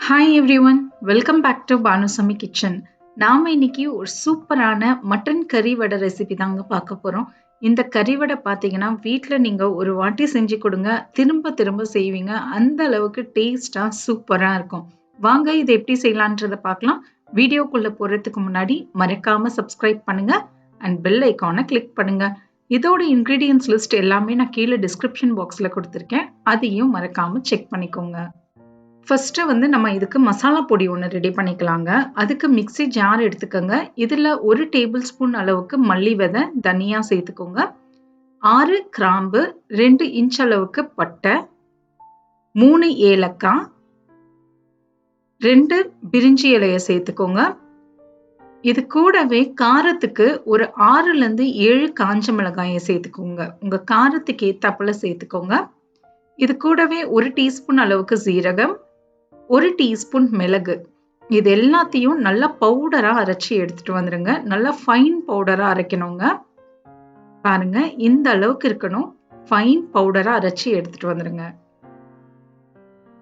Hi everyone, welcome back to Bhanu Sami kitchen. நாம இன்னைக்கு ஒரு சூப்பரான மட்டன் கறி வடை ரெசிபி தாங்க பார்க்க போறோம். இந்த கறி வடை பார்த்தீங்கன்னா வீட்டில் நீங்க ஒரு வாட்டி செஞ்சு கொடுங்க, திரும்ப திரும்ப செய்வீங்க. அந்த அளவுக்கு டேஸ்டா சூப்பரா இருக்கும். வாங்க இதை எப்படி செய்யலான்றதை பார்க்கலாம். வீடியோக்குள்ள போறதுக்கு முன்னாடி மறக்காம சப்ஸ்கிரைப் பண்ணுங்க அண்ட் பெல் ஐக்கானை கிளிக் பண்ணுங்க. இதோட இன்கிரீடியன்ஸ் லிஸ்ட் எல்லாமே நான் கீழே டிஸ்கிரிப்ஷன் பாக்ஸ்ல கொடுத்துருக்கேன். அதையும் மறக்காம செக் பண்ணிக்கோங்க. ஃபர்ஸ்ட் நம்ம இதுக்கு மசாலா பொடி ஒன்று ரெடி பண்ணிக்கலாங்க. அதுக்கு மிக்ஸி ஜார் எடுத்துக்கோங்க. இதில் 1 டேபிள் ஸ்பூன் அளவுக்கு மல்லி விதை தனியா சேர்த்துக்கோங்க. 6 கிராம்பு, 2 இன்ச் அளவுக்கு பட்டை, 3 ஏலக்காய், 2 பிரிஞ்சி இலையை சேர்த்துக்கோங்க. இது கூடவே காரத்துக்கு ஒரு 6லேருந்து 7 காஞ்ச மிளகாயை சேர்த்துக்கோங்க. உங்க காரத்துக்கு ஏத்தாப்புல சேர்த்துக்கோங்க. இது கூடவே 1 டீஸ்பூன் அளவுக்கு சீரகம், 1 டீஸ்பூன் மிளகு. இது எல்லாத்தையும் நல்லா பவுடரா அரைச்சி எடுத்துட்டு வந்துருங்க. நல்லா ஃபைன் பவுடரா அரைக்கணுங்க. பாருங்க, இந்த அளவுக்கு இருக்கணும். ஃபைன் பவுடரா அரைச்சி எடுத்துட்டு வந்துருங்க.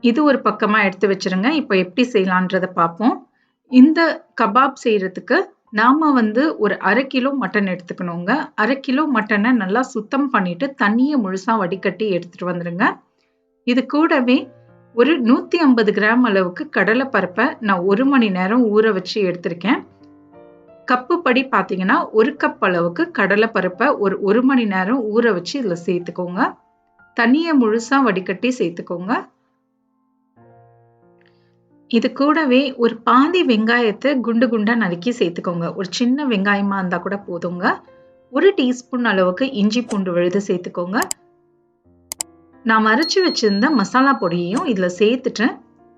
இது ஒரு பக்கமா எடுத்து வச்சிருங்க. இப்போ எப்படி செய்யலான்றத பார்ப்போம். இந்த கபாப் செய்யறதுக்கு நாம ஒரு 1/2 கிலோ மட்டன் எடுத்துக்கணுங்க. 1/2 கிலோ மட்டனை நல்லா சுத்தம் பண்ணிட்டு தண்ணியை முழுசா வடிகட்டி எடுத்துட்டு வந்துருங்க. இது கூடவே ஒரு 150 கிராம் அளவுக்கு கடலை பருப்பை நான் 1 மணி நேரம் ஊற வச்சு எடுத்திருக்கேன். கப்பு படி பார்த்தீங்கன்னா 1 கப் அளவுக்கு கடலை பருப்பை ஒரு 1 மணி நேரம் ஊற வச்சு இதில் சேர்த்துக்கோங்க. தண்ணியை முழுசா வடிகட்டி சேர்த்துக்கோங்க. இது கூடவே ஒரு பாதி வெங்காயத்தை குண்டு குண்டா நறுக்கி சேர்த்துக்கோங்க. ஒரு சின்ன வெங்காயமா இருந்தா கூட போதுங்க. 1 டீஸ்பூன் அளவுக்கு இஞ்சி பூண்டு விழுது சேர்த்துக்கோங்க. நான் அரைச்சி வச்சிருந்த மசாலா பொடியையும் இதுல சேர்த்துட்டு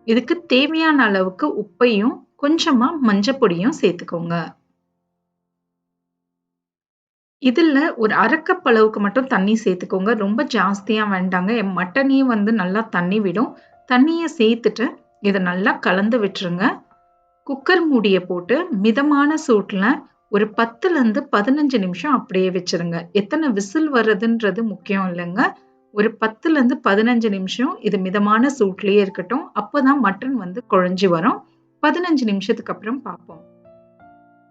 இதுக்கு தேவையான அளவுக்கு உப்பையும் கொஞ்சமா மஞ்சள் பொடியும் சேர்த்துக்கோங்க. இதுல ஒரு 1/2 கப் அளவுக்கு மட்டும் தண்ணி சேர்த்துக்கோங்க. ரொம்ப ஜாஸ்தியா வேண்டாங்க. மட்டனே நல்லா தண்ணி விடும். தண்ணியை சேர்த்துட்டு இதை நல்லா கலந்து விட்டுருங்க. குக்கர் மூடியை போட்டு மிதமான சூட்ல ஒரு 10லேருந்து 15 நிமிஷம் அப்படியே வச்சிருங்க. எத்தனை விசில் வர்றதுன்றது முக்கியம் இல்லைங்க. ஒரு 10லேருந்து 15 நிமிஷம் இது மிதமான சூட்லயே இருக்கட்டும். அப்போதான் மட்டன் குழஞ்சி வரும். 15 நிமிஷத்துக்கு அப்புறம் பார்ப்போம்.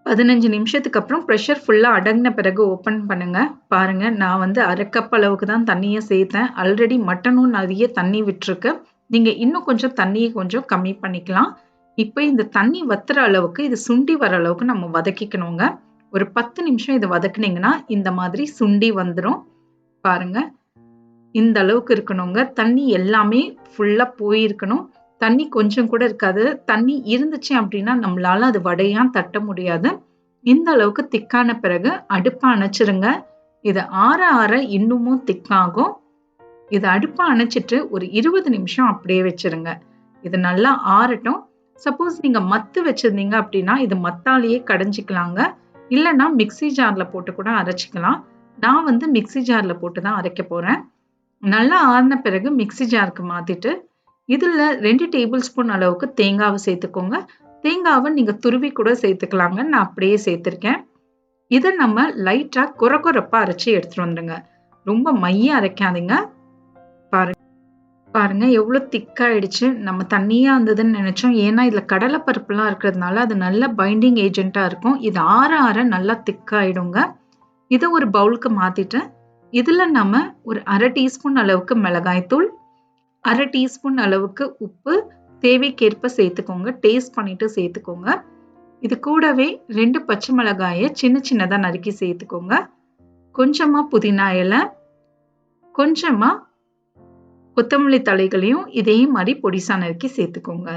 15 நிமிஷத்துக்கு அப்புறம் ப்ரெஷர் ஃபுல்லா அடங்கின பிறகு ஓபன் பண்ணுங்க. பாருங்க, நான் 1/2 கப் அளவுக்கு தான் தண்ணியை சேர்த்தேன். ஆல்ரெடி மட்டனும் நிறைய தண்ணி விட்டுருக்கு. நீங்க இன்னும் கொஞ்சம் தண்ணியை கொஞ்சம் கம்மி பண்ணிக்கலாம். இப்போ இந்த தண்ணி வத்துற அளவுக்கு, இது சுண்டி வர அளவுக்கு நம்ம வதக்கிக்கணுங்க. ஒரு 10 நிமிஷம் இதை வதக்குனீங்கன்னா இந்த மாதிரி சுண்டி வந்துடும். பாருங்க, இந்த அளவுக்கு இருக்கணுங்க. தண்ணி எல்லாமே ஃபுல்லா போயிருக்கணும். தண்ணி கொஞ்சம் கூட இருக்காது. தண்ணி இருந்துச்சு அப்படின்னா நம்மளால அது வடையா தட்ட முடியாது. இந்த அளவுக்கு திக்கான பிறகு அடுப்பை அணைச்சிருங்க. இது ஆற ஆற இன்னமும் திக்காகும். இது அடுப்பை அணைச்சிட்டு ஒரு 20 நிமிஷம் அப்படியே வச்சிருங்க. இது நல்லா ஆறட்டும். சப்போஸ் நீங்க மத்து வச்சிருந்தீங்க அப்படின்னா இது மத்தாலேயே கடைஞ்சிக்கலாங்க. இல்லைன்னா மிக்ஸி ஜார்ல போட்டு கூட அரைச்சிக்கலாம். நான் மிக்ஸி ஜார்ல போட்டு தான் அரைக்க போறேன். நல்லா ஆறின பிறகு மிக்ஸி ஜாருக்கு மாத்திட்டு இதுல 2 டேபிள் ஸ்பூன் அளவுக்கு தேங்காவை சேர்த்துக்கோங்க. தேங்காவை நீங்க துருவி கூட சேர்த்துக்கலாங்க. நான் அப்படியே சேர்த்திருக்கேன். இதை நம்ம லைட்டா கொரகொரப்பா அரைச்சி எடுத்துட்டு வந்துருங்க. ரொம்ப மைய அரைக்காதீங்க. பாருங்க எவ்வளவு திக்காயிடுச்சு. நம்ம தண்ணியா இருந்ததுன்னு நினைச்சோம். ஏன்னா இதுல கடலை பருப்புலாம் இருக்கிறதுனால அது நல்ல பைண்டிங் ஏஜென்ட்டா இருக்கும். இது ஆற ஆற நல்லா திக்காயிடுங்க. இதை ஒரு பவுலுக்கு மாத்திட்டு இதுல நம்ம ஒரு 1/2 டீஸ்பூன் அளவுக்கு மிளகாய்த்தூள், 1/2 டீஸ்பூன் அளவுக்கு உப்பு தேவைக்கேற்ப சேர்த்துக்கோங்க. டேஸ்ட் பண்ணிட்டு சேர்த்துக்கோங்க. இது கூடவே 2 பச்சை மிளகாயை சின்ன சின்னதா நறுக்கி சேர்த்துக்கோங்க. கொஞ்சமா புதினா இலை, கொஞ்சமா கொத்தமல்லி தழைகளையும் இதே மாதிரி பொடிசா நறுக்கி சேர்த்துக்கோங்க.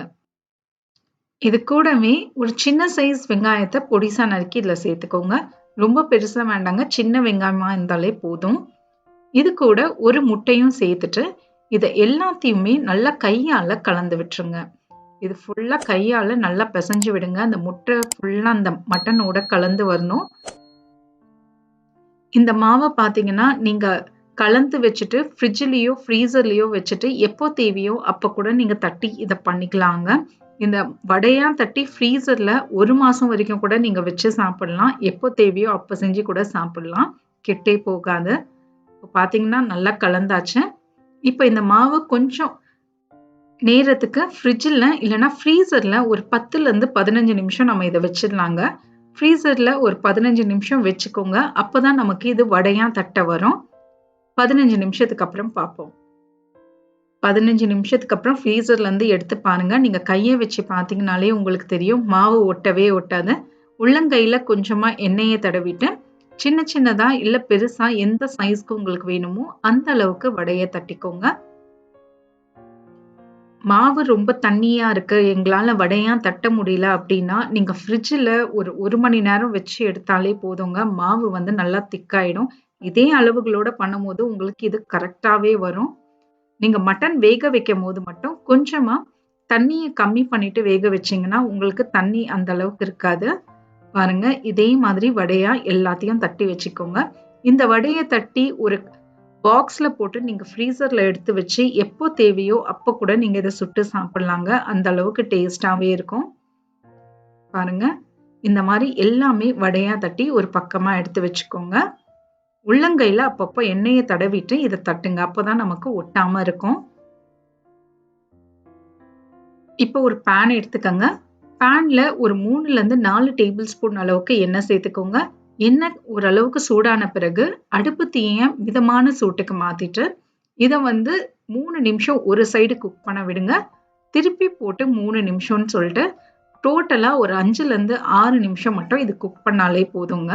இது கூடவே ஒரு சின்ன சைஸ் வெங்காயத்தை பொடிசா நறுக்கி இதுல சேர்த்துக்கோங்க. ரொம்ப பெருசா வேண்டாங்க. சின்ன வெங்காயமா இருந்தாலே போதும். இது கூட ஒரு முட்டையும் சேர்த்துட்டு இதை எல்லாத்தையுமே நல்லா கையால கலந்து விட்டுருங்க. இது ஃபுல்லா கையால நல்லா பிசைஞ்சு விடுங்க. அந்த முட்டை ஃபுல்லா அந்த மட்டனோட கலந்து வரணும். இந்த மாவை பார்த்தீங்கன்னா நீங்க கலந்து வச்சுட்டு ஃப்ரிட்ஜ்லயோ ஃப்ரீசர்லயோ வச்சுட்டு எப்போ தேவையோ அப்போ கூட நீங்க தட்டி இதை பண்ணிக்கலாங்க. இந்த வடையா தட்டி ஃப்ரீசர்ல 1 மாசம் வரைக்கும் கூட நீங்க வச்சு சாப்பிடலாம். எப்போ தேவையோ அப்போ செஞ்சு கூட சாப்பிடலாம். கெட்டே போகாது. இப்போ பார்த்தீங்கன்னா நல்லா கலந்தாச்சு. இப்போ இந்த மாவு கொஞ்சம் நேரத்துக்கு ஃப்ரிட்ஜில் இல்லைன்னா ஃப்ரீசரில் ஒரு 10லேருந்து 15 நிமிஷம் நம்ம இதை வச்சிடலாங்க. ஃப்ரீசரில் ஒரு 15 நிமிஷம் வச்சுக்கோங்க. அப்போ தான் நமக்கு இது வடையாக தட்ட வரும். 15 நிமிஷத்துக்கு அப்புறம் பார்ப்போம். 15 நிமிஷத்துக்கு அப்புறம் ஃப்ரீசர்லேருந்து எடுத்து பாருங்க. நீங்கள் கையை வச்சு பார்த்தீங்கனாலே உங்களுக்கு தெரியும் மாவு ஒட்டவே ஒட்டாது. உள்ளங்கையில் கொஞ்சமாக எண்ணெயை தடவிட்டு சின்ன சின்னதாக இல்லை பெருசாக எந்த சைஸ்க்கு உங்களுக்கு வேணுமோ அந்த அளவுக்கு வடையை தட்டிக்கோங்க. மாவு ரொம்ப தண்ணியா இருக்கு, எங்களால வடையா தட்ட முடியல அப்படின்னா, நீங்க ஃப்ரிட்ஜில ஒரு 1 மணி நேரம் வச்சு எடுத்தாலே போதுங்க. மாவு வந்து நல்லா திக்காயிடும். இதே அளவுகளோட பண்ணும்போது உங்களுக்கு இது கரெக்ட்டாவே வரும். நீங்க மட்டன் வேக வைக்கும்போது மட்டும் கொஞ்சமா தண்ணிய கம்மி பண்ணிட்டு வேக வச்சீங்கன்னா, உங்களுக்கு தண்ணி அந்த அளவுக்கு இருக்காது. பாருங்க, இதே மாதிரி வடையா எல்லாத்தையும் தட்டி வச்சுக்கோங்க. இந்த வடைய தட்டி ஒரு பாக்ஸ்ல போட்டு நீங்க ஃப்ரீசர்ல எடுத்து வச்சு எப்போ தேவையோ அப்போ கூட நீங்க இதை சுட்டு சாப்பிடலாங்க. அந்த அளவுக்கு டேஸ்டாவே இருக்கும். பாருங்க, இந்த மாதிரி எல்லாமே வடையா தட்டி ஒரு பக்கமா எடுத்து வச்சுக்கோங்க. உள்ளங்கையில அப்பப்போ எண்ணெயை தடவிட்டு இதை தட்டுங்க. அப்போதான் நமக்கு ஒட்டாம இருக்கும். இப்போ ஒரு பேன் எடுத்துக்கங்க. பேன்ல ஒரு 3லேருந்து 4 டேபிள் ஸ்பூன் அளவுக்கு எண்ணெய் சேர்த்துக்கோங்க. எண்ணெய் ஓரளவுக்கு சூடான பிறகு அடுப்பு தீய மிதமான சூட்டுக்கு மாத்திட்டு இதை வந்து 3 நிமிஷம் ஒரு சைடு குக் பண்ண விடுங்க. திருப்பி போட்டு 3 நிமிஷம்னு சொல்லிட்டு டோட்டலா ஒரு 5லேருந்து 6 நிமிஷம் மட்டும் இது குக் பண்ணாலே போதுங்க.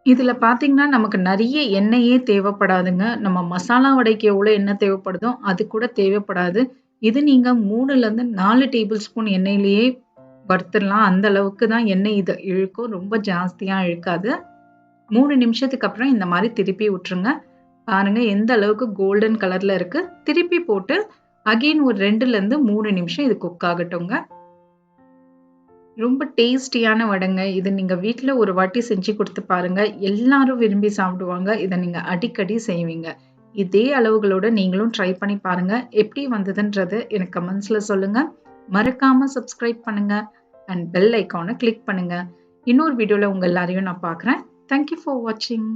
இதுல பாத்தீங்கன்னா நமக்கு நிறைய எண்ணெயே தேவைப்படாதுங்க. நம்ம மசாலா வடைக்கு எவ்வளவு எண்ணெய் தேவைப்படுதோ அது கூட தேவைப்படாது. இது நீங்க 3லேருந்து 4 டேபிள் ஸ்பூன் எண்ணெயிலேயே வறுத்துடலாம். அந்த அளவுக்கு தான் எண்ணெய் இது இழுக்கும். ரொம்ப ஜாஸ்தியா இழுக்காது. 3 நிமிஷத்துக்கு அப்புறம் இந்த மாதிரி திருப்பி விட்டுருங்க. பாருங்க எந்த அளவுக்கு கோல்டன் கலர்ல இருக்கு. திருப்பி போட்டு அகைன் ஒரு 2லேருந்து 3 நிமிஷம் இது குக் ஆகட்டுங்க. ரொம்ப டேஸ்டியான வடைங்க. இது நீங்க வீட்ல ஒரு வாட்டி செஞ்சு கொடுத்து பாருங்க. எல்லாரும் விரும்பி சாப்பிடுவாங்க. இதை நீங்க அடிக்கடி செய்வீங்க. இதே அளவுகளோட நீங்களும் ட்ரை பண்ணி பாருங்க. எப்படி வந்ததுன்றது எனக்கு கமெண்ட்ஸ்ல சொல்லுங்க. மறக்காம சப்ஸ்கிரைப் பண்ணுங்க அண்ட் பெல் ஐகானை கிளிக் பண்ணுங்க. இன்னொரு வீடியோல உங்க எல்லாரையும் நான் பார்க்குறேன். தேங்க்யூ ஃபார் வாட்சிங்.